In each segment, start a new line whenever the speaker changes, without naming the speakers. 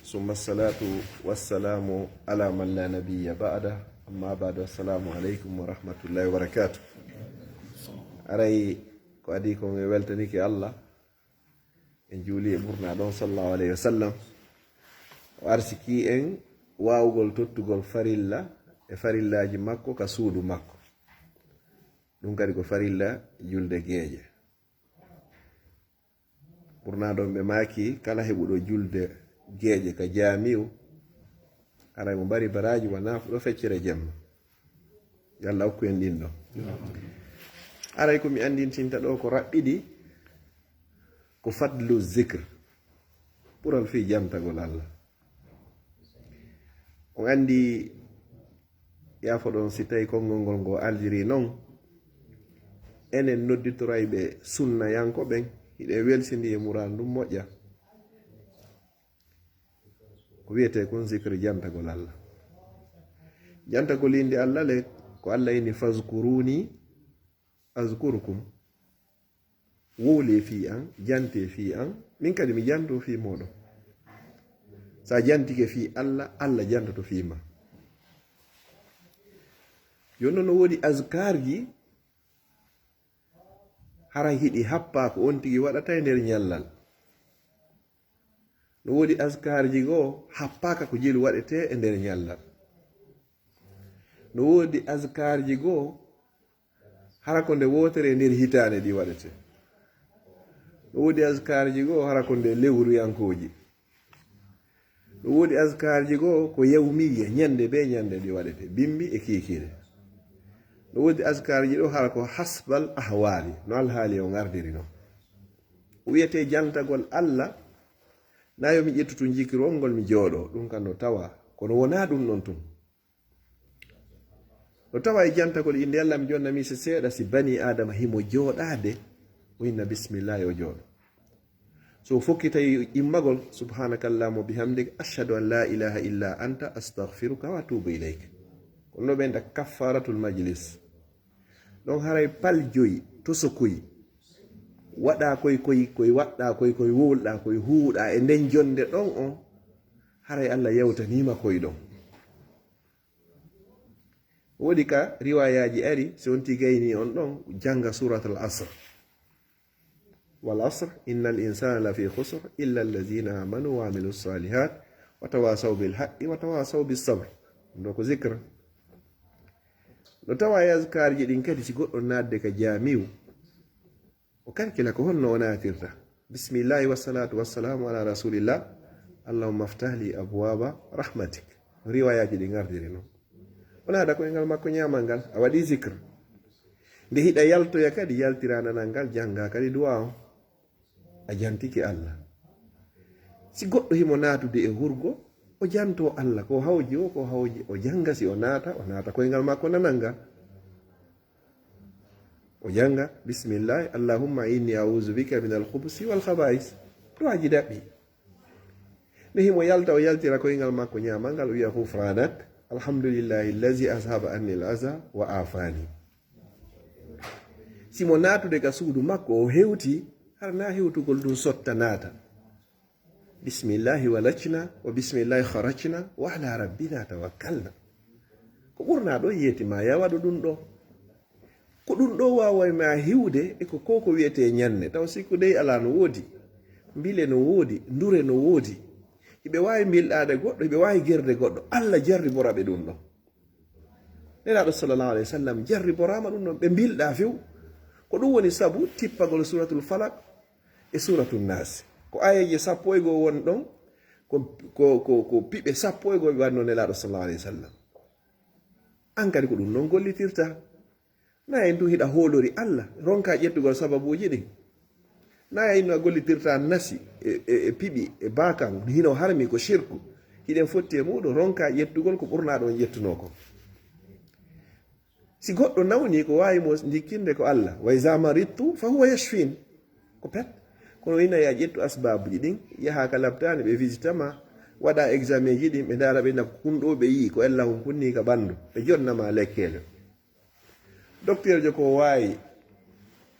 ثم الصلاة والسلام على من لا نبي بعده أما بعد السلام عليكم ورحمة الله وبركاته أري ko adi ko mi weltaniki Allah en juuli e ɓurnaɗon sallallahu alayhi wa sallam o arsiki en wawugol tottugol farilla e farillaji makko ka suudu makko ɗum kadi ko farilla julde geeje ɓurnaɗon ɓe maaki kala heɓuɗo julde geeje ka jamiu aray mo mbari baraji wona ɗo feccere jemma yalla hokku en ɗin ɗo aray ko mi andintinta ɗo ko raɓɓiɗi ko fadlu zicre ɓural fi jamtagol Allah on andi yafo ɗon si tawi konngol ngol ngo aljiri noon enen nodditorayɓe sunna yanko ɓen hiɗe welsidi e mural ndum moƴƴa ko wiyete kon zicre jantagol Allah jantagol inde Allah le ko Allah ini fazkuruni azkurukum wole fi an jante fi an min kadi mi janto fi moɗon sa jantike fi Allah Allah jantoto fima jonnon no wodi azkarji hara hiɗi happa ko on tigi waɗata e nder ñallal no wodi azkarji goo happaka ko jelu waɗete e nder ñallal no wodi azkarji goo hara ko nde wotere nder hitande ɗi waɗete no wodi azkarji goo hara ko nde lewru yankoji no wodi azkarji goo ko yawmiya ñande be ñande ɗi waɗete bimbi e kikire no wodi azkarji ɗo hara ko hasbal ahwali no alhaali o gardiri no o wiyete jantagol Allah na yo mi ƴettutu jikirol ngol mi jooɗo ɗum kam no tawa kono wona ɗum non tun no tawa e jantagol inde Allah mi jonnami se seeɗa si bani adama himo jooɗade o inna bisimillahi o jooɗo so fokkita immagol subhanakallahumma bihamdik ashhadu an la ilaha illa anta astaghfiruka wa atubu ilayk kono ɓenda kaffaratul majlis ɗon haray pal joyi to sokoyi waɗa koye waɗɗa koye wowlɗa koye huuɗa e nden jonde ɗon on haray Allah yewtanima koye ɗon wodi ka riwayaji ari so on tigayni on ɗon janga suratul asr wal asr innal insana lafi khusr illa allazina amanu wa amilus salihat wa tawasaw bil haqqi wa tawasaw bis sabr ndo ko zikr no tawa yazkarji ɗin kadi si goɗɗo nadde ka jamiu o kalkila ko honno o natirta bismillahi wassalatu wassalamu ala rasulillah allahumma aftah li abwaba rahmatik riwayaji ɗi gardiri noon wona da koye ngal makko ñamal ngal a waɗi zicre nde hiɗa yaltoya kadi yaltirananal ngal janga kadi duwa o a jantiki Allah si goɗɗo himo natude e hurgo o janto Allah ko hawji o ko hawji o janga si o naata koye ngal makko nanal ngal o janga bisimillahi allahumma inni auzu bika min alkhubsi walkhabais duwaji daɓɓi nde himo yalta o yaltira koye ngal makko ñamal ngal o wiya hufranak alhamdulillahi allazi ashaba anni al-aza wa afani simo natude ka suudu makko o hewti har na hewtugol ɗum sotta naata bismillahi walacna wa bismillahi kharajna wa ala rabbina tawakkalna ko ɓurna ɗo yiyetima ya waɗu ɗum ɗo ko ɗum ɗo wawayma hiwde e ko koko wiyete ñanne taw sikku dey ala no woodi mbile no woodi ndure no woodi hiɓe wawi milɗade goɗɗo hiɓe wawi gerde goɗɗo Allah jarriboraɓe ɗum ɗon nelaɗo sallallahu alayhi wa sallam jarriborama ɗum ɗon ɓe mbilɗa few ko ɗum woni saabu tippagol suratul falak e suratul nas ko ayeje 11 won ɗon ko piɓe 11 ɓe wanno nelaɗo sallallahu alayhi wa sallam an kadi ko ɗum ɗon gollitirta na en du hiɗa hoolori Allah ronka ƴettugol sababuji ɗin na yinno a gollitirta nasi e piɓi e bakan hino harmi ko shirku hiɗen fotti e muɗum ronka ƴettugol ko ɓurna ɗon ƴettuno ko si goɗɗo nawni ko wawimo jikkinde ko Allah wa iza maridtu fa huwa yashfin ko pet kono ina ya ƴettu asbabuji ɗin yaha ka labtani ɓe visitama waɗa examen ji ɗin ɓe dara ɓe nak kunɗo ɓe yi ko Allah hum kunni ka ɓandu ɓe jonnama lekkele docteur jo ko wawi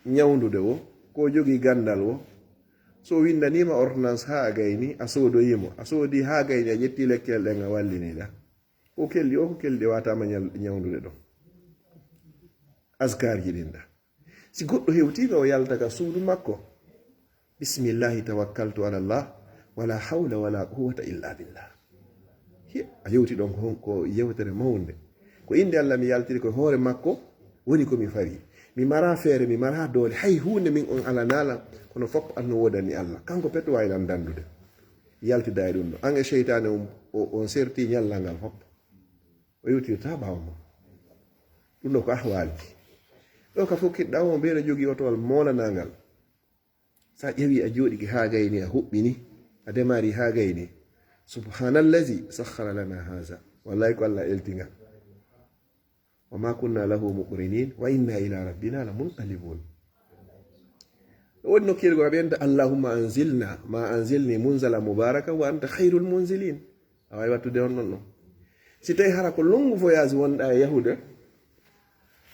ñawdude o ko jogi gandal o so windanima ordonnance ha gayni a sodoyimo a soodi ha gayni a ƴetti lekkel ɗen a walliniɗa ko kelɗi watama ñawdude ɗon askar ji ɗin ɗa si goɗɗo hewtiga o yaltaka suudu makko bismillahi tawakkaltu ala llah wala hawla wala quwata illa billah a yewti ɗon ko yewtere mawde ko inde allah mi yaltiri koye hoore makko woni komi fari mi mara feere mi mara doole hay hunde min on ala nala kono fof anno wodani allah kanko petto wawilan dandude yaltida e ɗum ɗo an e cheytane on serti ñallal ngal fof o yewtirta ɓawa ma ɗum ɗo ko ahwalji ɗo ka fof kiɗɗa o mbeɗa jogui otowal molanangal sa ƴeewi a jooɗiki ha gayni a huɓɓini a demari ha gayni subhanallazi sahara lana haza wallahi ko allah eltingal wa ma kunna lahu muqrinin wa inna ila rabbina la munqalibun woni nokkirgo a ɓenta allahumma anzilna ma anzilni munzala mubaraka wa anta khairul munzilin a wawi wattude on ɗon ɗon si tawi hara ko longu voyage wonɗa e yahude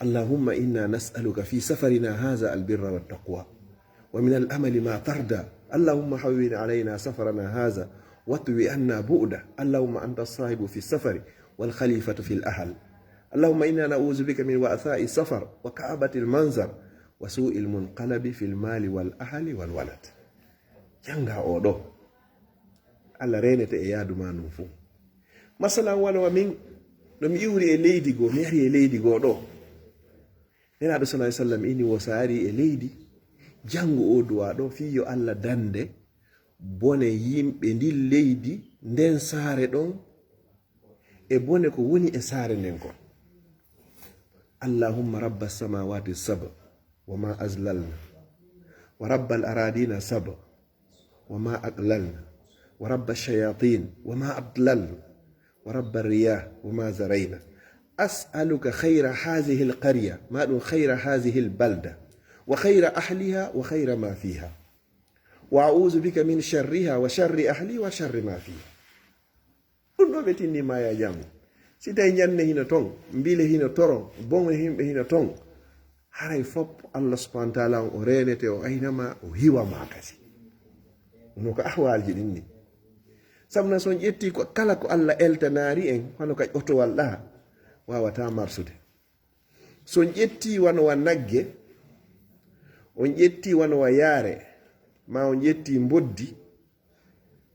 allahumma inna nas'aluka fi safarina haza albirra wattaqwa wa min al'amali ma tarda allahumma hawwin alayna safarana haza watwi anna bu'da allahumma anta as-sahibu fi as-safari wal khalifatu fi al-ahl اللهم إنا نعوذ بك من وعثاء السفر وكآبة المنظر وسوء المنقلب في المال والأهل والولد جنغا أودو الله رينته e yaadu ma num fu masalan wala min dum iwri e leydi go mi ari e leydi go do nelaɗo sallallahu alaihi wasallam ini wosaari e leydi jango o duwa do fiyo Allah dande bone yimɓe ndin leydi nden saare ɗon e bone ko woni e saare nden ko اللهم رب السماوات السبع وما أزللنا ورب الأراضين السبع وما أقللنا ورب الشياطين وما أضللنا ورب الرياح وما زرينا أسألك خير هذه القرية ما دون خير هذه البلدة وخير أهلها وخير ما فيها وأعوذ بك من شرها وشر أهلي وشر ما فيها ɗum betini ma ya jango si tawi ñande hino ton mbile hino toron bon himɓe hino ton haray fop allah subhanahu wa taala o renete o aynama o hiwama kasi no ko ahwalji ɗin ni sabna son ƴetti ko kala ko allah eltanari en hono ka ƴotowal ɗa wawata marsude son ƴetti wanowa nagge on ƴetti wanowa yaare ma on ƴetti mboddi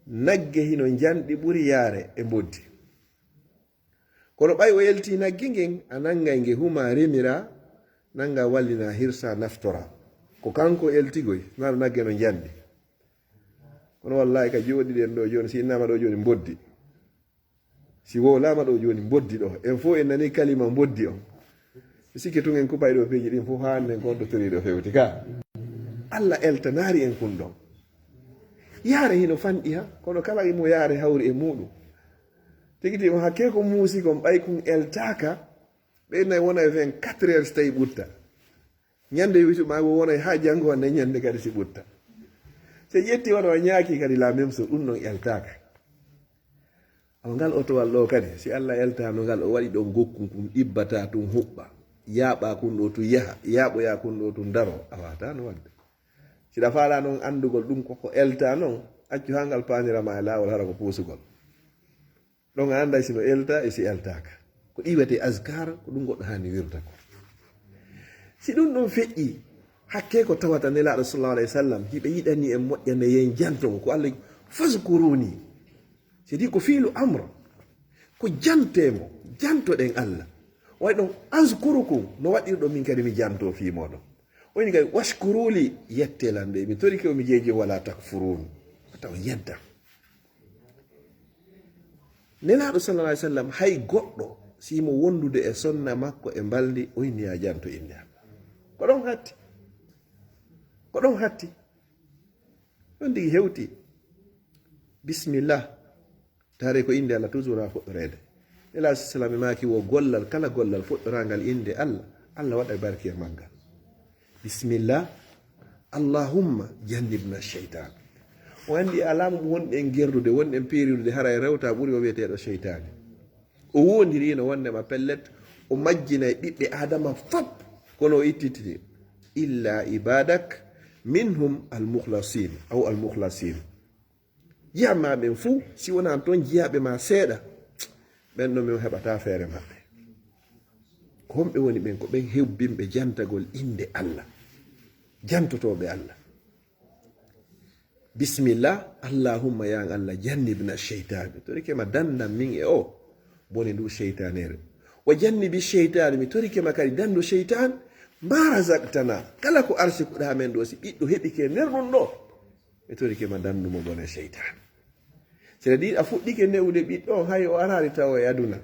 nagge hino janɗi ɓuri yaare e mboddi kono ɓay o yelti nagge ngen a nangay nge huma remira nanga wallina hirsa naftora ko kanko eltigoy naɗo nagge no janɗi kono wallahi ka jooɗiɗen ɗo joni si innama ɗo joni mboddi si wolama ɗo joni mboddi ɗo en fo en nani kalima mboddi on sikki tun en kupay ɗo peeji ɗin fof hannen kontotoriɗo fewti ka allah eltanari en kun ɗon yaare hino fanɗi ha kono kala mo yaare hawri e muɗum tigi mo hakke ko muusi kon ɓay kun eltaka ɓeynayi wona e 24 heures so tawi ɓutta ñande wituma wo wona ha janngo wonde ñande kadi si ɓutta so ƴetti wona o ñaaki kadi la même chose ɗum ɗon eltaka awa ngal otowal ɗo kadi si allah eltano ngal o waɗi ɗon gokkum kum ɗibbata tum huɓɓa yaaɓa kun ɗo tum yaha yaaɓoya kun ɗo tum daro a wata no wadde siɗa faala noon andugol ɗum koko elta noon accu ha ngal panirama e laawol hara ko puusugol ɗon a anda sino elta e si eltaka ko ɗiwete askar ko ɗum goɗɗo hani wirta ko si ɗum ɗon feƴƴi hakke ko tawata nelaɗo sallallahu alayhi wa sallam hiɓe yiɗani en moƴƴande yen janton ko allah faskuruni sidi ko fiilu amre ko jantemo jantoɗen allah way ɗon askurukum no waɗirɗo min kadi mi janto fimoɗon woni kadi washkuruli yettelande mi tori kew mi jeeji wala takfurun taw yedda nelaɗo sallallahu alayhi wa sallam hay goɗɗo simo wondude e sonna makko e mbaldi o inni ya janto inde allah ko ɗon hatti ɗon digi hewti bismillah tare ko inde allah toujours a fuɗɗorede nelaɗo sallam e maki wo gollal kala gollal fuɗɗorangal inde allah allah waɗa barke e maggal bismillah allahumma jannibna cheytan o andi alama wonɗen gerdude wonɗen periude hara e rewta ɓuuri o wiyeteɗo cheytane o wondirino wondema pellet o majjinay ɓiɓɓe adama fop kono o ittitini illa ibadak minhum almukhlasin aw almukhlasin jiyamaɓen fuu si wona toon jiyaɓe ma seeɗa ɓen ɗo min heɓata feere maɓɓe homɓe woni ɓen ko ɓen hebbinɓe jantagol inde Allah jantotoɓe Allah bisimillah allahumma yan Allah jannibna cheytane tori kema dandan min e o bone ndu cheytanere wa jannibi cheytane mi tori kema kadi dandu cheytane ma razaqtana kala ko arsikuɗa men ɗo si ɓiɗɗo heɓike nder ɗum ɗo mi tori kema dandumo bone cheytane c'est à dire a fuɗɗike newude ɓiɗɗo hay o arari tawa e aduna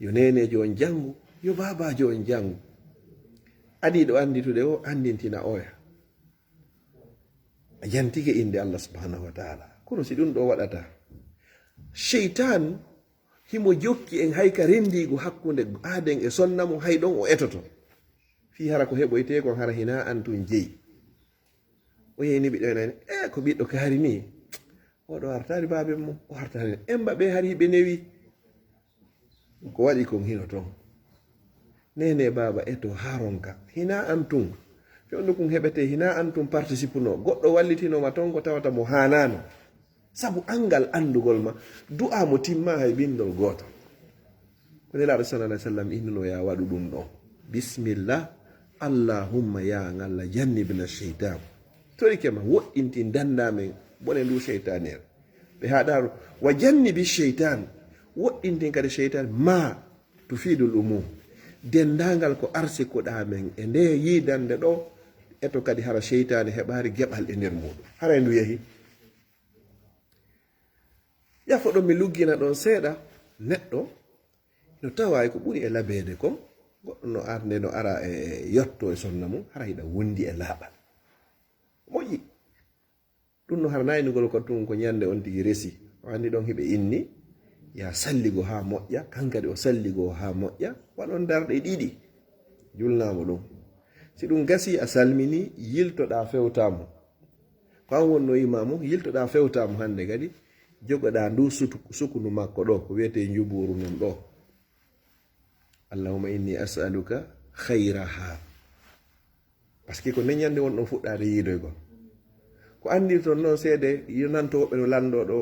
yo nenejo on jangu yo babajo on jangu adiɗo anditude o andintina oya a jantike inde Allah subhanahu wa taala kono si ɗum ɗo waɗata cheytan himo jokki en hayka rendigo hakkude aaden e sonnamo hay ɗon o etoto fi hara ko heɓoyte kon hara hina antun jeyi o yeyni ɓiɗɗo enani ko ɓiɗɗo kaari ni oɗo hartari baben mum o hartari emba ɓe hari ɓe newi ko waɗi kon hino ton nene baba eto haronka hina antun fewndo kun heɓete hina antun participe no goɗɗo wallitinoma ton ko tawata mo hanano sabu angal andugol ma du'a mo timma hay bindol goto ko nelaɗo sallallahu alaihi wasallam innuno ya waɗu ɗum ɗon bismillah allahumma ya ngalla jannibna cheytan tori kema woɗɗinti dandamen bone ndu cheytanere ɓe haɗaro wa jannibi cheytan woɗɗintin kadi cheytan ma tufidul umum dendagal ko arsikoɗa men e nde yidande ɗo eto kadi hara cheytane heɓari geɓal e nder muɗum hara ndu yehi yafo ɗon mi luggina ɗon seeɗa neɗɗo no tawa ko ɓuri e labede kon goɗɗo no arde no ara e yotto e sonna mum hara hiɗa wondi e laaɓal moƴƴi ɗum no hara naynugol ko tun ko ñande on tigi resi o andi ɗon hiɓe inni ya salligo ha moƴƴa kankadi o salligo ha moƴƴa waɗon darɗe ɗiɗi julnamo ɗum si ɗum gasi a salmini yiltoɗa fewtamo ko an wonno imamu yiltoɗa fewtamo hande kadi jogoɗa ndu sukunu makko ɗo ko wiyete juburu non ɗo allahumma inni as'aluka khayraha par ce que ko neñande won ɗon fuɗɗade yiidoygol ko andi toon noon seede yonanto woɓɓe no lando ɗo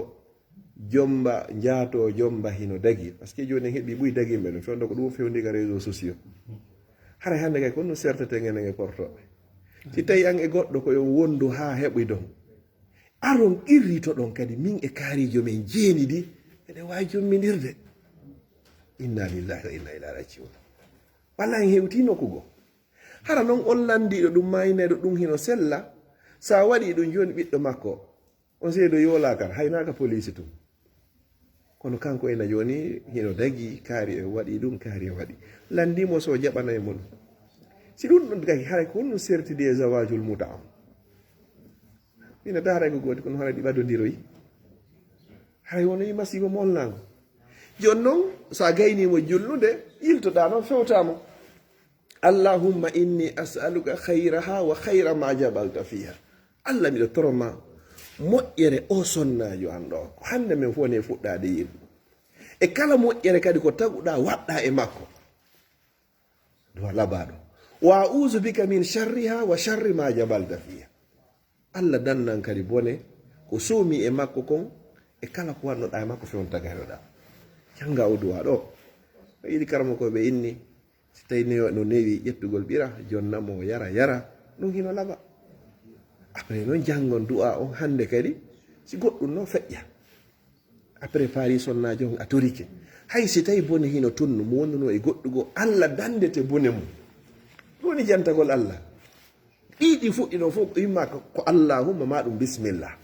jomba jaato jomba hino dagi par ce que joni en heeɓi ɓuy dagimɓe ɗum fewndo ko ɗum fewndiga réseau sociaux hara hande kay kono sertete ngene e portoɓe si tawi an e goɗɗo koyo wondu ha heɓi ɗon aron irrito ɗon kadi min e kaarijo men jeenidi eɗen wawi jommidirde inna lillahi wa inna ilaihi rajiun walla en hewti nokkugo hara noon on landiɗo ɗum mayneɗo ɗum hino sella sa waɗi ɗum joni ɓiɗɗo makko on seedo yolakal haynaka police tum kono kanko ena joni hino dagi kaari e waɗi ɗum kaari e waɗi landimo so jaɓana e mon si ɗum ɗon gaki haray ko honno sertidi e zawajul muta ina daara ko goti kono haray ɗi ɓadodiroyi haray wono yi masibo molnago joni noon sa gaynimo julnude yiltoɗa noon fewtamo allahumma inni as'aluka khayraha wa khayra ma jabalta fiha allah miɗo toroma moƴƴere o sonnajo an ɗo ko hande men fof ne fuɗɗade yiɗu e kala moƴƴere kadi ko taguɗa waɗɗa e makko do labaɗo wa a'udhu bika min sharriha wa sharri ma jabalta fiha allah dannan kadi bone ko suumi e makko kon e kala ko wannoɗa e makko fewn tagaroɗa janga o duwa ɗo o yiɗi karama ko ɓe inni si tawi no newi ƴettugol ɓira jonnamo yara ɗum hino laba après noon jangon du'a on hande kadi si goɗɗum no feƴƴa après paari sonnajo on a torike hay si tawi bone hino tunnu mo wonnuno e goɗɗugo allah dandete bone mum woni jantagol allah ɗiɗi fuɗɗino fof yimma ko allahumma ma ɗum bisimillah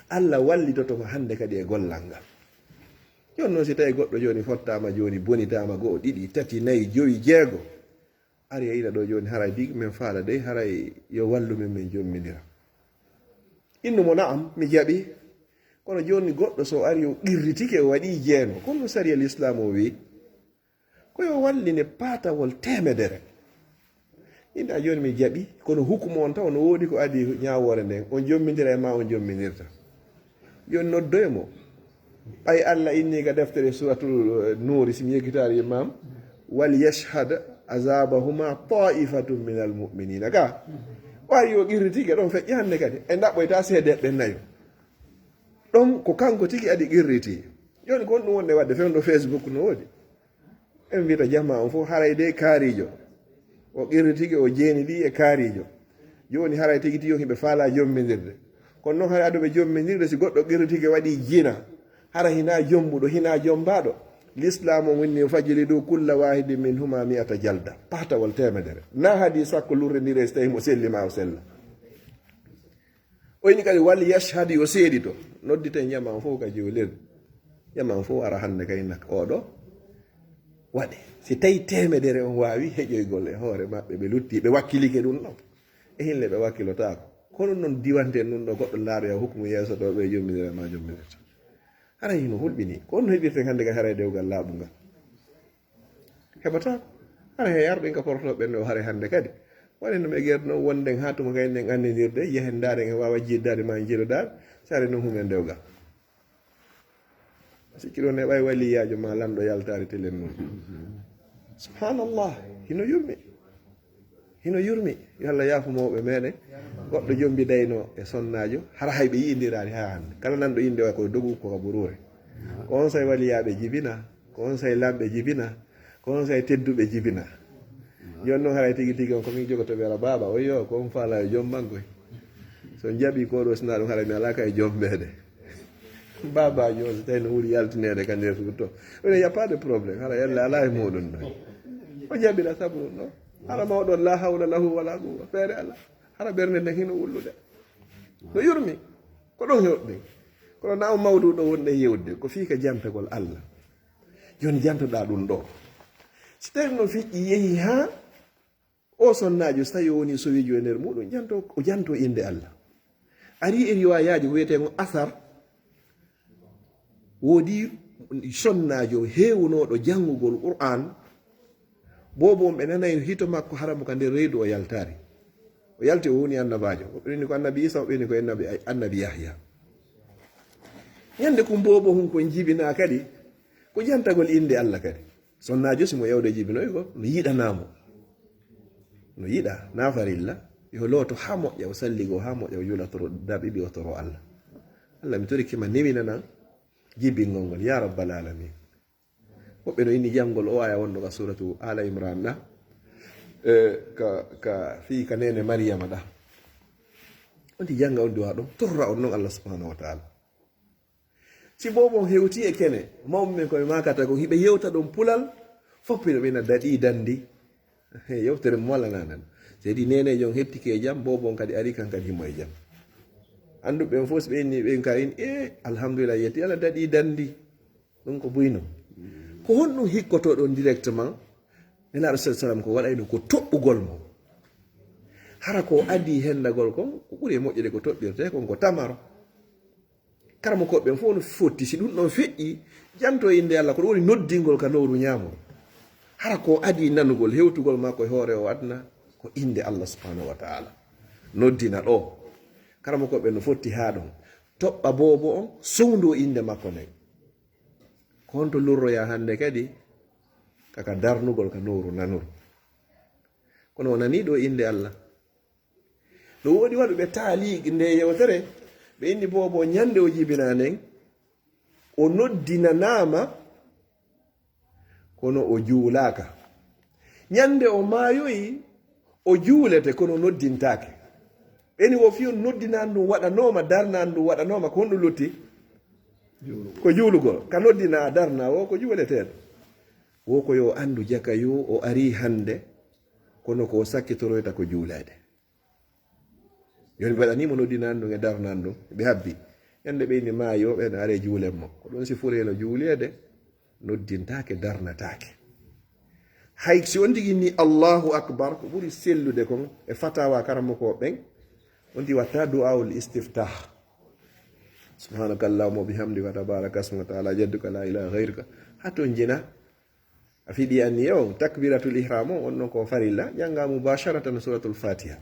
allah wallitotoma hande kadi e gollal ngal joni noon si tawi goɗɗo joni fottama joni bonitama goo ɗiɗi tati nayyi joyi jeego ari a yiɗa ɗo joni haray dig min faala dey haray yo wallumen min jommidira innumo naam mi jaɓi kono joni goɗɗo so ari o qirritike o waɗi jeeno kono sari al islam o wi koyo walline patawol temedere inda joni mi jaɓi kono hukumu on taw no woodi ko adi ñawore nden on jommidira e ma on jommidirta joni noddoyemo ɓay allah inni ga deftere suratul nuri simi yegitari imam wal yashhad azabahuma taifatum min almuminina ka wawi yo qirri tigi ɗon feƴƴi hannde kadi e ɗaɓɓoyta seedeɓɓe nayo ɗon ko kanko tigi adi qirriti joni ko ɗum wonde wadde fewndo Facebook no woodi en wiyta jama on fof haray de kaarijo o qirri tigi o jeeni ɗi e kaarijo joni haray tigi tiyo hiɓe faala jommidirde kono noon haray adoɓe jommidirde si goɗɗo qirri tigi waɗi jina hara hina jombuɗo hina jombaɗo l'islam o wonni fajili ɗo kulla wahidi min huma mi'ata jalda patawol temedere na haadi sakko lurredire so tawi mo sellima o sella oyni kadi wal yashhad yo seedi to nodditen jaman fof ka jewlirde jaman fof ara hande kay nak oɗo waɗe si tawi temedere on wawi heƴoygol e hoore maɓɓe ɓe lutti ɓe wakkilike ɗum ɗon e hille ɓe wakkilotako kono noon diwanten ɗum ɗo goɗɗo laaroya hukmu yeeso ɗo ɓe jomminira ma jomminirta hara hino hulɓini ko on heɓirten hannde kadi hara dewgal laaɓungal heɓatako hara he yarɗin ka portoɓe ɓen o hara hannde kadi waɗi no ɓe gerno wonden ha tuma kay nden anndinirde yehen daren e wawa jiddade ma jiiɗoɗar sare noon humen dewgal sikki ɗon heɓay waliyajo ma lanɗo yaltari telen noon subhanallah hino yurmi yo Allah yaafumoɓe meɗen goɗɗo jombi dayno e sonnajo hara hayɓe yiidirani ha hande kala nanɗo inde wa koye dogu ko kaburure ko on say waliyaɓe jibina ko on say lamɓe jibina ko on say tedduɓe jibina joni noon haray tigui tigui on komin jogoto wiyata baba oyo ko on faala e joom bankoy so jaaɓi koɗo sina ɗum haray mi alaka e joom ɓeɗe babajo o so tawi no wuuri yaltinede ka nder to ene y' a pas de probléme hara yalla ala e muɗum ɗo o jaɓira sabu ɗum ɗo hara mawɗon la hawla lahu wala quwa feere ala hara ɓernde nden hino wullude no yurmi ko ɗon hewɗen kono naw mawduɗo wonɗe yewde ko fii ka jampegol Allah joni jantoɗa ɗum ɗo si tawi no fiƴƴi yeehi ha o sonnajo so tawi woni sowijo e nder muɗum o janto inde Allah ari e riwayaji ko wiyetego asar woodi sonnajo hewunoɗo janngugol qur'an bobo ɓe nanayi hito makko haramo ka nder reedu o yaltari o yalti o woni annabajo oɓeni ko annabi isa oɓeni ko annabi yahya ñande kum bobo hun ko jibina kadi ko jantagol inde Allah kadi sonnajo simo yewde jibinoy ko no yiɗanamo no yiɗa nafarilla yo looto ha moƴƴa o salligo ha moƴƴa o yulatoro daɓiɓi o toro Allah Allah mi torikima newinanan jibingol ngol ya rabbal alamin woɓɓe no inni jangol o aya wonɗo ka suratu ala imran ɗa ka fi ka nene mariama ɗa onti janga on duwa ɗon torra on noon Allah subhanahu wa taala si bobon hewti e kene mawɓe koye makata ko hiɓe yewta ɗon pulal foppiɗo ɓena daɗi dandi yewtere molananan sedi nene jon hettike e jaam bobon kadi ari kan kadi himo e jaam anduɓe ɓen fof so ɓe inni ɓen karin alhamdulillah yetti Allah daɗi dandi ɗum ko buyno ko honɗum hikkoto ɗon directement nelaɗo sa sallam ko waɗayno ko toɓɓugol mo hara ko adi hendagol kon ko ɓuuri e moƴƴude ko toɓɓirte kon ko tamaro karamo koɓɓen fof no fotti si ɗum ɗon feƴƴi janto inde Allah ko ɗum woni noddingol ka lowru ñamol hara ko adi nanugol hewtugol makko e hoore o adna ko inde Allah subhanahu wa taala noddina ɗo karamo koɓɓen no fotti ha ɗon toɓɓa bobo on sowndu inde makko nden ko honto lurroya hande kadi kaka darnugol ka nowru nanuru kono o nani ɗo inde Allah ɗo woɗi waɗuɓe taali nde yewtere ɓe inni bobo ñande o jibina nden o noddinanama kono o juulaka ñande o maayoyi o juulete kono noddintake ɓeni wo fiyon noddinan ɗum waɗanoma darnan ɗum waɗanoma ko honɗum lutti ko juulugol ka noddina darna wo ko juuleteɗo wo ko yo andu jaka yo o ari hande kono ko sakkitoroyta ko juulede joni ɓe waɗanimo noddinan ɗum e darnan ɗum ɓe habbi ñande ɓeyni maayo ɓen are juulenmo ko ɗon si furelo juulede noddintake darnatake hay si on tigi ni Allahu akbar ko ɓuri sellude kon e fatawa karamo ko ɓen on ti watta du'aul istiftah subhanaka allahumma bihamdika wa tabaraka asmuka ta'ala jadduka la ilaha ghayruka hato jina a fiɗi anni yo takbiratul ihram on non ko farilla janga mubasharatan suratul fatiha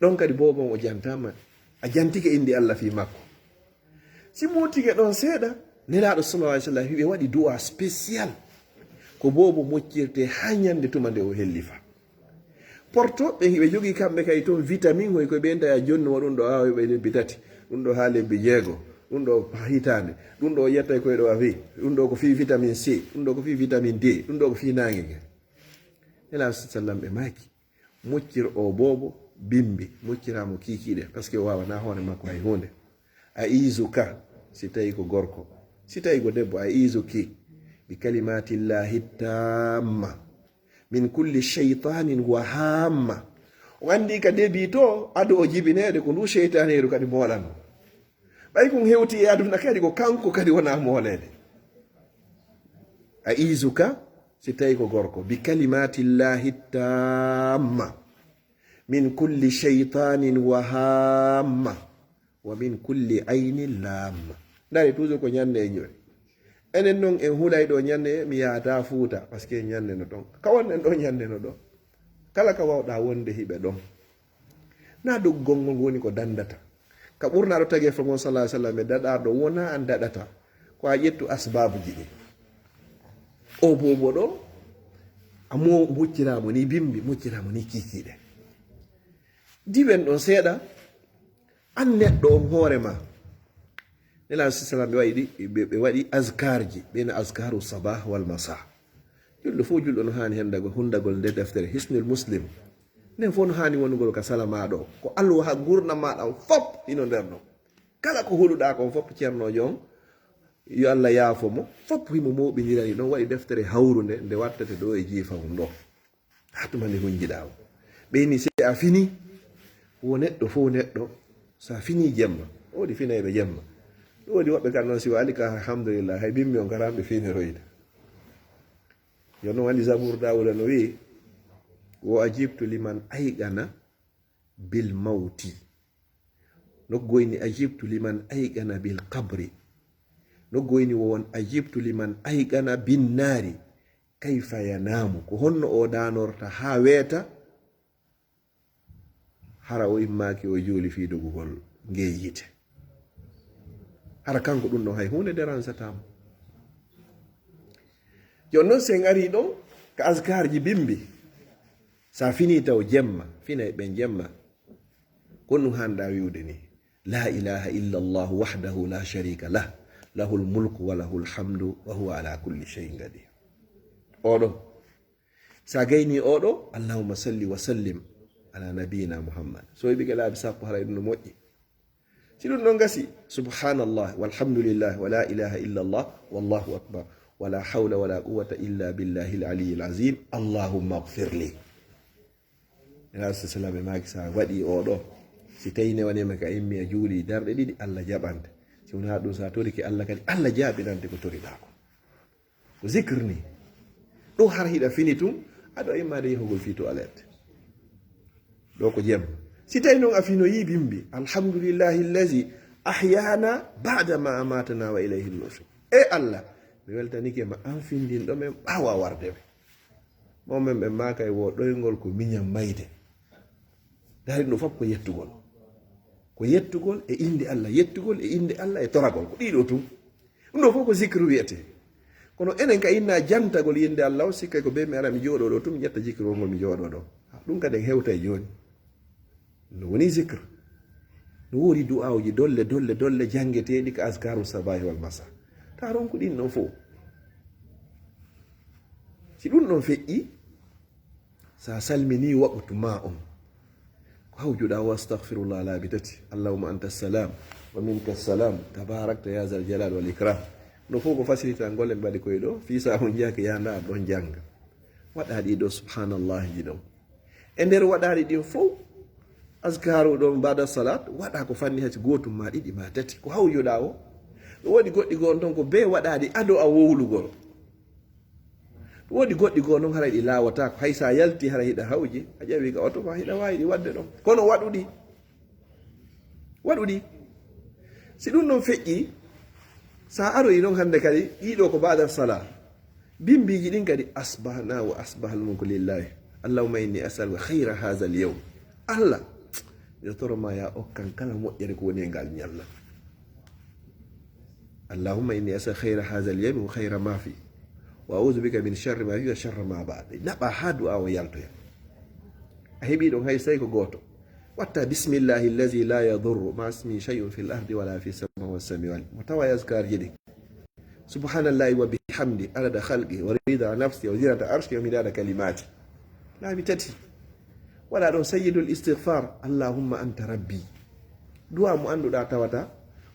ɗon kadi bobon o jantama a jantike indi Allah fi makko si motike ɗon seeɗa nelaɗo sallallahu alaihi wasallam ɓe waɗi du'a spécial ko bobo moccirte ha ñande tuma nde o hellifa porto ɓe jogi kamɓe kay toon vitamine hoy koye ɓenta ya jonni o ɗum ɗo awa ɓe lebbi tati ɗum ɗo ha lebbi jeego ɗum ɗo hitande ɗum ɗo yetta koye ɗo a wi ɗum ɗo ko fi vitamine C ɗum ɗo ko fi vitamine D ɗum ɗo ko fi nangue ela sallam ɓe maki moccir o bobo bimbi mocciramo kikiɗe par ce que o wawana hoore makko hay hunde a izuka si tawi ko gorko si tawi ko debbo a izuki bi kalimatillahi tamma min kulli shaytanin wa hamma o andi ka debi to ado o jibinede ko ndu sheytaneru kadi moolano ɓay kon hewti e aduna kadi ko kanko kadi wona moolede a izuka si tawi ko gorko bi kalimatillahi tamma min kulli shaytanin wa hamma wa min kulli aynin lamma dari toujours ko ñande e ñoy enen noon en hulay ɗo ñande mi yahata fuuta par ce que ñande no ɗon kawannen ɗo ñande no ɗon kala ka wawɗa wonde hiɓe ɗon na ɗum gongol woni ko dandata ka ɓurnaɗo tagi fo mon sallah sallam e daɗarɗo wona an daɗata ko a ƴettu asbabuji ɗi o bobo ɗo a mocciramo ni bimbi mocciramo ni kikiɗe diwen ɗon seeɗa an neɗɗo on hoorema nela sallam ɓe waɗi askarji ɓena askaru sabah wal masa julɗo fof julɗo no hani hendagol hundagol nde deftere hisnul muslim nden fof no hani wonugol ka salamaɗo ko alluwa ha gurdam maɗa on fop ino nder ɗon kala ko holuɗa kon fop ceernojo on yo Allah yaafo mo fop himo moɓinirani ɗon waɗi deftere hawrude nde wattate ɗo e jiifa mum ɗo hatuma nde hunjiɗa o ɓeyni si a fini wo neɗɗo fof neɗɗo sa fini jemma woodi finayɓe jemma woodi woɓɓe kan noon si waali ka alhamdulillah hay bimmi on karamɓe finiroyde yo noon wandi zabour dawuda no wi wo ajibtu liman ayqana bil mawti noggoyni ajibtu liman ayqana bil qabri noggoyni wowon ajibtu liman ayqana bin naari kayfa yanamu ko honno o danorta ha weeta hara o immaki o juuli fi dogugol nge yite hara kanko ɗum ɗon hay hunde dérangetamo jon noon sen ari ɗon ka askarji bimbi sa fini taw jemma finay ɓen jemma kon ɗum hanɗa wiwde ni la ilaha illa allah wahdahu la sharika lah lahu lmulku wa lahu lhamdu wa huwa ala kulli sheyin qadir oɗo sa gayni oɗo allahumma salli wa sallim ala nabiyina muhammad so yiɓi ke laabi sappo haray ɗum no moƴƴi si ɗum ɗon gasi subhanallah walhamdulillah wa la ilaha illa allah wallahu akbar wala hawla wala quwata illa billahi laliyi lazim allahumma gfirli rasulullah maki sa waɗi oɗo si tawi newanima ka immi a juuli darɗe ɗiɗi allah jaɓante si wona ɗum sa toriki allah kadi allah jaaɓinante ko toriɗa ko zicre ni ɗum har hiɗa fini tum aɗo immade yehugol fi toilette ɗo ko jemma si tawi noon a finoyi bimbi alhamdulillahi allazi ahyana bada ma amatana wa ilayhi nusur e allah mi weltanike ma an findin ɗo men ɓawa wardeɓe momen ɓe makay wo ɗoygol ko miñam mayde dari ɗum fof ko yettugol e inde allah yettugol e inde allah e toragol ko ɗiɗo tum ɗum ɗo fof ko zicre wiyete kono enen ka inna jantagol yinde allah o sikkay ko be mi ara mi jooɗo ɗo tum ƴetta zicre o ngol mi jooɗo ɗo ɗum kadi en hewta e joni no woni zicre no woodi du'awji dolle jangeteɗi ka askaru sabahi wal masa ta ronko ɗin ɗon fof si ɗum ɗon feƴƴi sa salmini waɓtu ma on ko hawjuɗa o astahfirullah laabi tati allahuma anta salam wa minka salam tabarakta ya zal jalal wal ikram no fof ko facilita gollen mbaɗi koye ɗo fisa on jiyaka yanda ɗon janga waɗaɗi ɗo subhanallah ji ɗon e nder waɗaɗi ɗin fof askaru ɗon mbada salat waɗa ko fanni hati gotum ma ɗiɗi ma tati ko hawjuɗa o ɗo woodi goɗɗi goo ton ko be waɗaɗi ado a wowlugol ɗo woodi goɗɗi goo noon hara ɗi lawata ko haysa yalti hara hiɗa hawji a ƴawi ka oto ma hiɗa wawi ɗi wadde ɗon kono waɗuɗi si ɗum ɗon feƴƴi sa aroyi noon hande kadi ɗiɗo ko bada sala bimbiji ɗin kadi asbahna wa asbaha lmulku lillahi allahumma inni asaluka hayra hadha al yawm allah miɗo toroma ya okkan kala moƴƴere ko woni e ngal ñalla allahumma inni asaluka hayra hadha al yawm wa hayra ma fi wa a'udhu bika min sharri ma fi wa sharri ma ba'd naba ha du'a o yaltoya a heɓi ɗon hay sai ko goto watta bismillahi allazi la yadurru ma ismi shay'un fil ardi wala fi sama was samiwal mutawa yazkar jidi subhanallahi wa bihamdi adada khalqi wa rida nafsi wa zinata arshi wa midada kalimati la bitati wala ɗon sayyidul istighfar allahumma anta rabbi du'a mo anduɗa tawata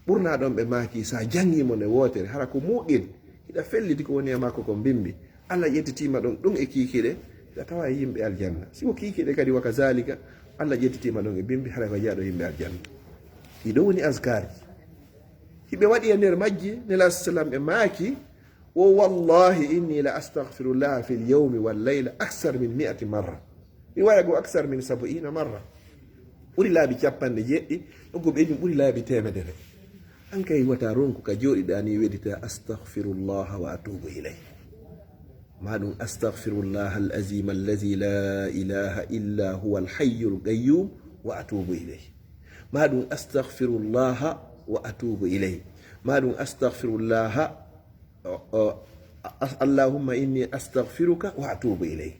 ɓurna ɗon ɓe maki sa jangimo nde wotere hara ko muɗin hiɗa felliti ko woni e makko ko bimbi allah ƴettitima ɗon ɗum e kikiɗe hiɗa tawa e yimɓe aljanna siko kikiɗe kadi waka zalika allah ƴettitima ɗon e bimbi hara ko jaaɗo yimɓe aljanna ɗiɗo woni askari hiɓe waɗi e nder majji nela sallam ɓe maaki o wallahi inni la astahfirullah fi l yawmi wal layla aksar min 100 marra mi waya go aksar min 70 marra ɓuri laabi capanɗe jeɗɗi ɗon ko ɓeɗi ɓuri laabi temedere an kay wata ronku ka joɗiɗani weddita astahfirullah wa atubu ilay ma ɗum astahfirullah al azim allazi la ilaha illa huwa al hayyul qayyum wa atubu ilay ma ɗum astahfirullah wa atubu ilay ma ɗum astahfirullah allahumma inni astahfiruka wa atubu ilay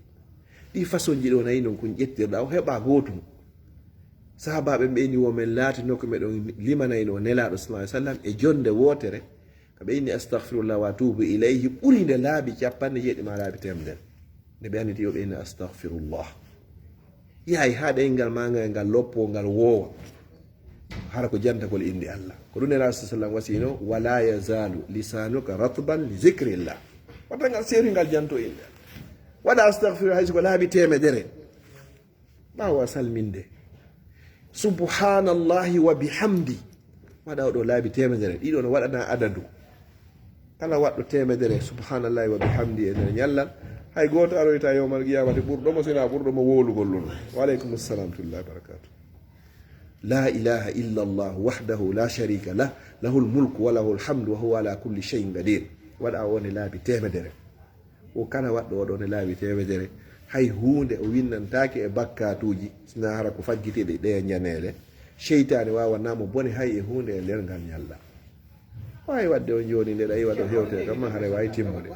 ɗi façon ji ɗo nayi non kon ƴettirɗa o heɓa gotum sahabaɓe ɓeyni women laatino ko meɗon limanayno nelaɗo sallah sallam e jonde wotere ko ɓe inni astahfirullah wa atubu ilayhi ɓuri nde laabi capanɗe jeeɗima laabi temedere nde ɓe anditi yo ɓe inni astahfirullah yahay ha ɗengal magal ngal loppo ngal woowa hara ko jantagol inde allah ko ɗum nelaɗo sa sallam wasino wala yazalu lisanuka ratban li zicrillah watta ngal seeri ngal janto inde waɗa astahfiru hayso ko laabi temedere ɓawa salminde subhanallahi wa bihamdi waɗa oɗo laabi temedere ɗiɗo no waɗana adadu kala waɗɗo temedere subhanallahi wa bihamdi e nder ñallal hay goto aroyta yowmal qiyamati ɓurɗomo sina ɓurɗomo wowlugol lun wa aleykum assalam tullahi barakatu la ilaha illa allah wahdahu la sharika lah lahu lmulku wa lahu lhamdu wa huwa ala kulli cheyin qadir waɗa wone laabi temedere o kala waɗɗo oɗone laabi temedere hay hunde o winnantake e bakkatuji sina hara ko faggitiɗe ɗe ñanele cheytani wawanamo bone hay e hunde e nder ngal ñalla wawi wadde on joni nde ɗayi waɗo hewte kamma haara wawi timmude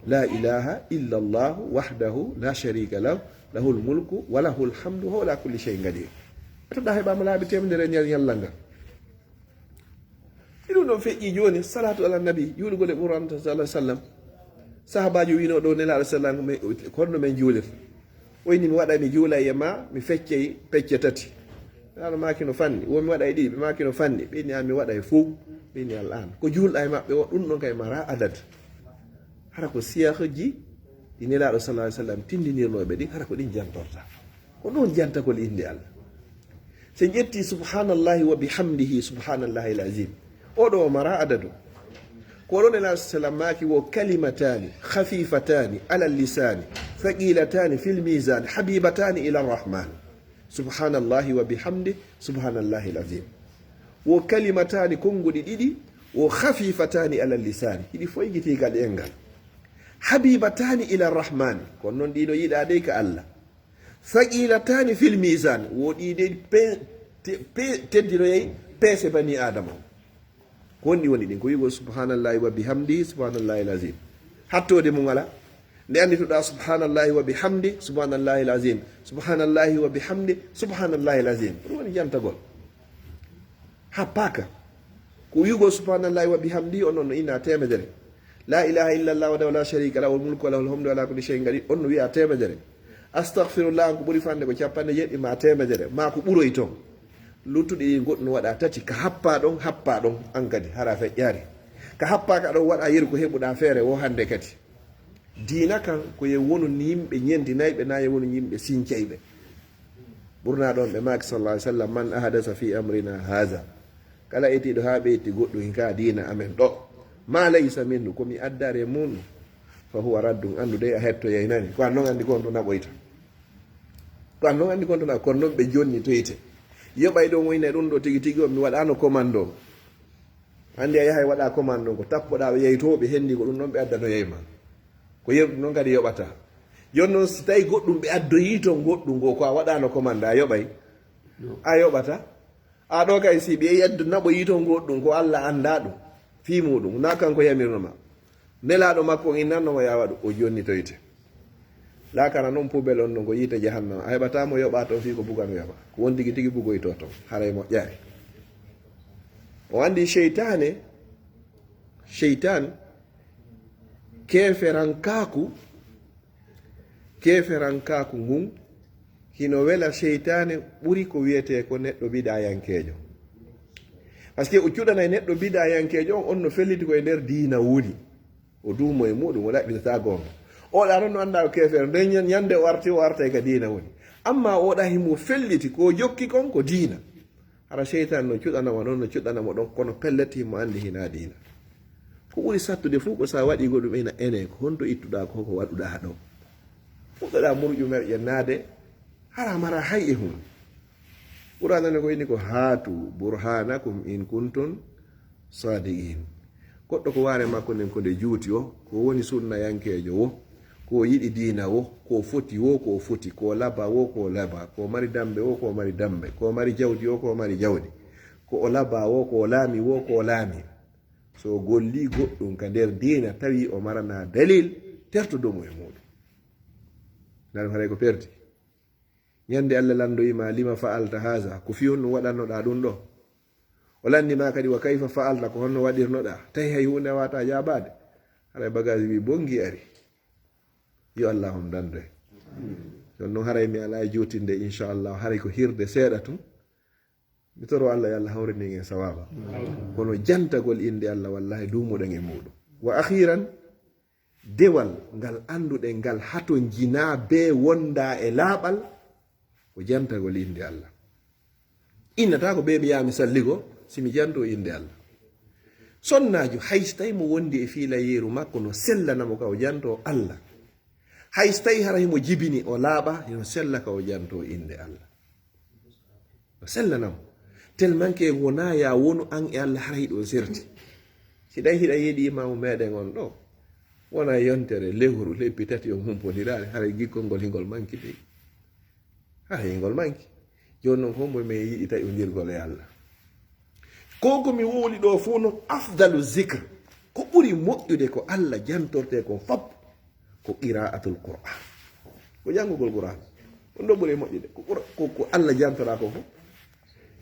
la ilaha illa allah wahdahu la sharika lahu lahu lmulku wa lahu lhamdu wa ala kulli cheyin qadir toɗa heɓama laabi temedere ñal ñallal ngal iɗum ɗon feƴƴi joni salatu ala nabi yuɗugol e ɓuranta sallah sallam sahabajo wino ɗo nelaɗo sallam konno men juulirta oyni mi waɗa mi juula e ma mi feccey pecce tati aɗa makino fanni womi waɗa e ɗiɗi ɓe makino fanni ɓeyni an mi waɗa e fof ɓeyni al an ko julɗa e maɓɓe o ɗum ɗon kay mara adad hara ko siyahaji ɗi nelaɗo sallah sallam tindinirnoɓe ɗin hara ko ɗin jantorta ko ɗon jantagol inde allah so ƴetti subhanallahi wa bihamdihi subhanallahi l azim oɗo o mara adadu ko nelaɗo sallam maki wo kalimatani khafifatani ala lisani thaqilatani fi lmisani habibatani ila rrahman subhanallahi wa bihamdi subhanallahi l azim wo kalimatani konguɗi ɗiɗi wo khafifatani ala lisani hiɗi foygitigal engal habibatani ila rrahmani kono noon ɗiɗo yiɗaɗe ka allah thaqilatani fi lmisani wo ɗiɗe teddinoyey peese bani adama ko wonni woni ɗin ko wigo subhanallahi wa bihamdi subhanallahi l azim hattode mum ala nde anditoɗa subhanallahi wa bihamdi subhanallahi l azim subhanallahi wa bihamdi subhanallahi l azim ɗum woni jantagol ha paaka ko wigo subhanallahi wa bihamdi on no ina temedere la ilaha illallah wahdahu la sharika lahu mulku wa lahu lhamdu ala kulli cheyin qadir on no wiya temedere astahfirullah ko ɓuuri fande ko capanɗe jeɗɗi ma temedere ma ko ɓuroy toon luttuɗe ɗi goɗɗum no waɗa tati ka happa ɗon an kadi hara feƴƴari ka happaka ɗon waɗa yeru ko heɓuɗa feere wo hande kadi diina kan koye wonu yimɓe ñentinayɓe na ye wonu yimɓe sincayɓe ɓurna ɗon ɓe maki sallah alih sallam man ahadasa fi amrina haha kala etiɗo ha ɓeyti goɗɗum ka diina amen ɗo ma laysa minnu komi addare mum fa huwa raddum andude a hettoyaynani ko an noon andi kon to naɓoyta ko an noon andi kon to naɓ kono noon ɓe jonni toyte yoɓay ɗon woyne ɗum ɗo tigi tigi o mi waɗano commande o hande a yahay waɗa commande o ko tappoɗa ɓe yeytoɓe hendi ko ɗum noon ɓe addano yeyma ko yerɗum noon kadi yoɓata jon noon si tawi goɗɗum ɓe addoyi ton goɗɗum ngo ko a waɗano commande a yoɓay a yoɓata a ɗo kay si ɓe yeddo naɓoyi ton goɗɗum ko allah anda ɗum fi muɗum na kanko yamirnoma nelaɗo makko innannomo ya waɗu o jonnitoyte lakara noon poubel on no ngo yiite jahannama a heɓatamo yoɓa toon fi ko bugano yoɓa ko won tigi tigi bugoyto toon haray moƴƴari o andi cheytane keferankaku ngun hino wela cheytane ɓuri ko wiyete ko neɗɗo biɗayankejo par ce que o cuɗana e neɗɗo biɗayankejo on no felliti koye nder diina woni o duumo e muɗum o ɗaɓɓitata gonga oɗa noon no anda ko kefere nde ñande o arti o arta ka diina woni amma oɗa himo felliti ko jokki kon ko diina hara cheytane no cuɗanamo ɗon no cuɗanamo ɗon kono pelleti himo andi hina diina ko ɓuri sattude fuu ko sa waɗi goɗum ene ko honto ittuɗa ko waɗuɗa ɗo fuɗɗoɗa murƴu merƴe naade hara mara hay e hun ɓuranane ko inni ko haatu burhanakum in kuntum sadiqin goɗɗo ko ware makko nden ko nde juuti o ko woni sunna yankejo wo ko yiɗi diina wo ko foti wo ko foti ko laba wo ko laba ko mari dambe wo ko mari dambe ko mari jawdi wo ko mari jawdi ko o laba wo ko laami wo ko laami so golli goɗɗum ka nder diina tawi o marana dalil tertodomo e muɗum nan haray ko perdi ñande Allah landoyima lima fa'alta haza ko fiyon ɗum waɗannoɗa ɗum ɗo o landima kadi wa kayfa fa'alta ko honno waɗirnoɗa tawi hay hunde wata jabade haray bagage wi bongi ari yo Allah on dande jon noon haray mi ala jutinde inchallah haray ko hirde seeɗa tum mi toro Allah yo Allah hawrini en sawaba kono jantagol inde Allah wallahi dumuɗen e muɗum wa akhiran dewal ngal anduɗen ngal hato jina be wonda e laaɓal ko jantagol inde Allah innata ko ɓe mi yami salligo simi janto inde Allah sonnajo hayso tawi mo wondi e fiila yeeru makko no sellanamo ka o janto Allah hayso tawi hara himo jibini o laaɓa no sella ka o janto inde Allah no sellanamo tellement que wona ya wonu an e Allah hara hiɗo serti siɗa hiɗa yeeɗimamo meɗen on ɗo wona yontere lewru lebbi tati on humpondirade haray gikkol ngol hingol manki de haray hingol manki joni noon hombo mi yiɗi tawi o dirgol e Allah ko komi woli ɗo fuu no afdalu zicre ko ɓuri moƴƴude ko Allah jantorte ko fop ko qira'atul qur'an ko jangugol qur'an on ɗo ɓuri moƴƴude ko Allah jantora ko fof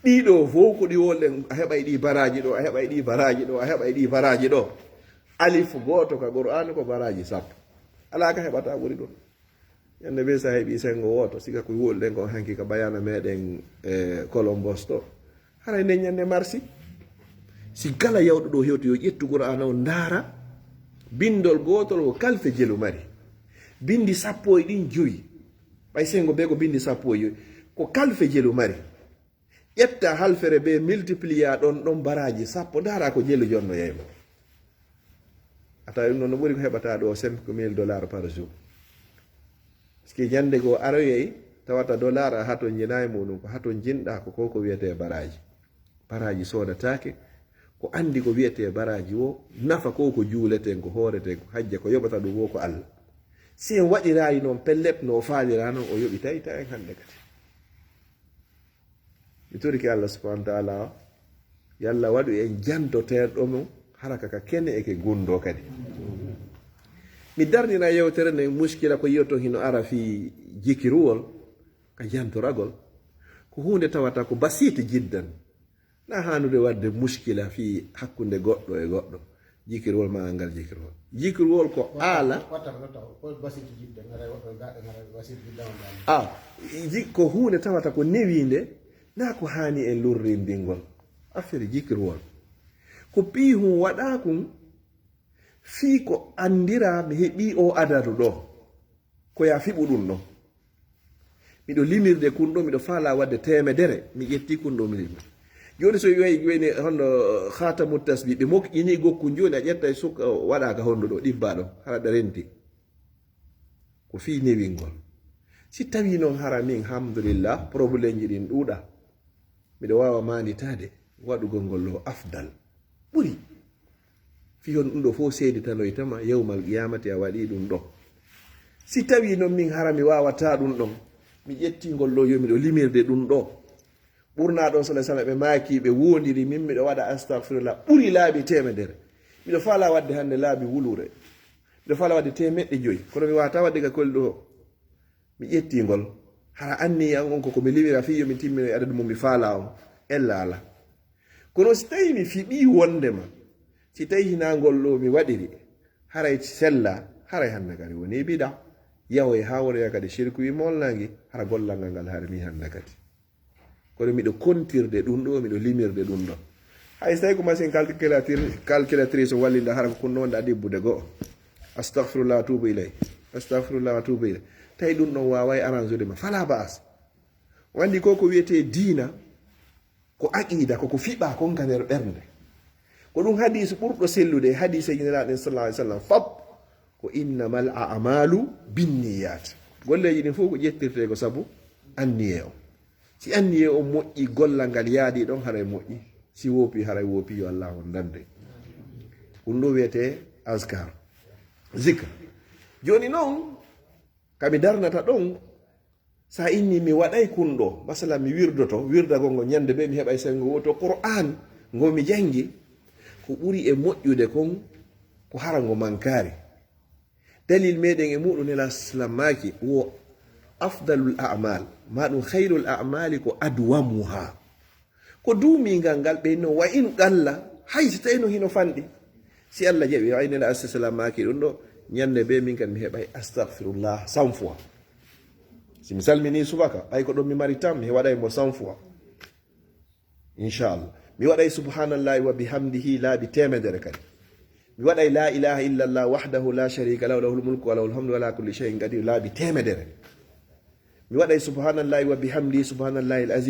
ɗiɗo fof ko ɗi wolɗen a heɓay ɗi baraji ɗo a heɓay ɗi baraji ɗo a heɓay ɗi baraji ɗo alif goto ka qur'an ko baraji sappo ala ka heɓata ɓuri ɗum yande be sa heeɓi sengo woto siga ko wolɗen ko hanki ka bayana meɗen Colombos to haray nden ñande marsi si kala yawɗo ɗo hewti yo ƴettu qur'an o ndaara bindol gotol ko kalfe jelu mari bindi 15 ɓay sengo be ko bindi 15 ko kalfe jelu mari ƴetta halfere be multiplier ɗon baraji sappo ndaara ko jelu jonno yeymo ata ɗum noon no ɓuri ko heɓata ɗo $5,000 par jour parce que ñande goo aroyey tawata dollar a haton jinayi muɗum ko haton jinɗa ko wiyete baraji sodatake ko andi ko wiyete baraji wo nafa ko juuleten ko hooreten ko hajja ko yoɓata ɗum wo ko Allah si en waɗirayi noon pellet no faalira noon o yoɓitay ta en hande kadi mi toriki Allah subhanahu wa ta'ala yalla waɗu en jandoterɗomo haraka ka kene eke gundo kadi mi darnira yewtere nde muskila ko yewto hino ara fi jikiruwol ka jantoragol ko hunde tawata ko basiti jiddan na hanude wadde muskila fi hakkunde goɗɗo e goɗɗo jikirwol ma ngal jikirwol ko ala ko hunde tawata ko newinde na ko hani en lurrindingol affaire jikirwol ko piihum waɗa kum fii ko andira mi heɓi o adadu ɗo ko ya fiɓu ɗum ɗo miɗo limirde kun ɗo miɗo faala wadde 100 mi ƴetti kun ɗo mi limir joni so wayi joni hono khatamu tasbi ɓe moƴƴini gokku joni a ƴetta suka waɗaka honno ɗo ɗibba ɗo hara ɗa renti ko fii newingol si tawi noon hara min alhamdulillah probléme ji ɗin ɗuuɗa miɗo wawa manditade waɗugol ngol lo afdal ɓuri fiyon ɗum ɗo fof seeditanoy tama yewmal qiyamati a waɗi ɗum ɗo si tawi noon min hara mi wawata ɗum ɗon mi ƴettingol ɗo yo miɗo limirde ɗum ɗo ɓurna ɗon sala sallam ɓe maaki ɓe wondiri min miɗo waɗa astahfirullah ɓuri laabi 100 miɗo faala wadde hande laabi wulure miɗo fala wadde temedde 5 kono mi wata wadde ga kol ɗo mi ƴettingol hara anni an on koko mi liwira fiyo mi timmino adadu mo mi faala on ella ala kono si tawi mi fiɓi wondema si tawi hinagol ɗo mi waɗiri haray sella haray hannagari woni biɗa yawoy ha woroya kadi shirku wi molnagi hara gollal ngal harmi hannagati kono miɗo kontirde ɗum ɗo miɗo limirde ɗum ɗo hay so tawi ko machine calculatrice o wallinda hara ko kunnonde adibbude go'o astahfirullah wa tubu ilay astahfirullah wa tubu ilay tawi ɗum ɗon waway arrangeude ma fala bas wandi ko wiyete diina ko aqida koko fiɓa konka nder ɓernde ko ɗum hadise ɓurɗo sellude hadise jiniraɗen sallallahu alaihi wasallam fab ko innamal a'malu binniyat golleji ɗin fof ko ƴettirte ko sabu anniye o si anniye o moƴƴi gollal ngal yaadi ɗon haray moƴƴi si wopi haray wopi yo Allah on dande ɗum ɗo wiyete azkar zikr joni noon kami darnata ɗon sa inni mi waɗay kunɗo masalan mi wirdoto wirdagol ngo ñande ɓe mi heɓay sengo woto qur'an ngo mi jangi ko ɓuri e moƴƴude kon ko harango mankari dalil meɗen e muɗum nela slamaki wo afdalul a'mal ma ɗum khairul a'mali ko adwamuha ko duumingal ngal ɓe no wa in qalla hay so tawi no hino fanɗi si Allah jaɓi wa inela assalaamaki ɗum ɗo ñande ɓe min kadi mi heɓay astahfirullah 100 fois si mi salmini subaka ay ko ɗon mi mari tam mi waɗay mo 100 fois inchallah mi waɗay subhanallahi wa bihamdihi laabi 100 kadi mi waɗay la ilaha illa allah wahdahu la sharika lahu lahul mulku wa lahul hamdu wa la kulli shay'in qadir laabi 100 mi waɗay subhanallahi wa bihamdihi subhanallahi al azim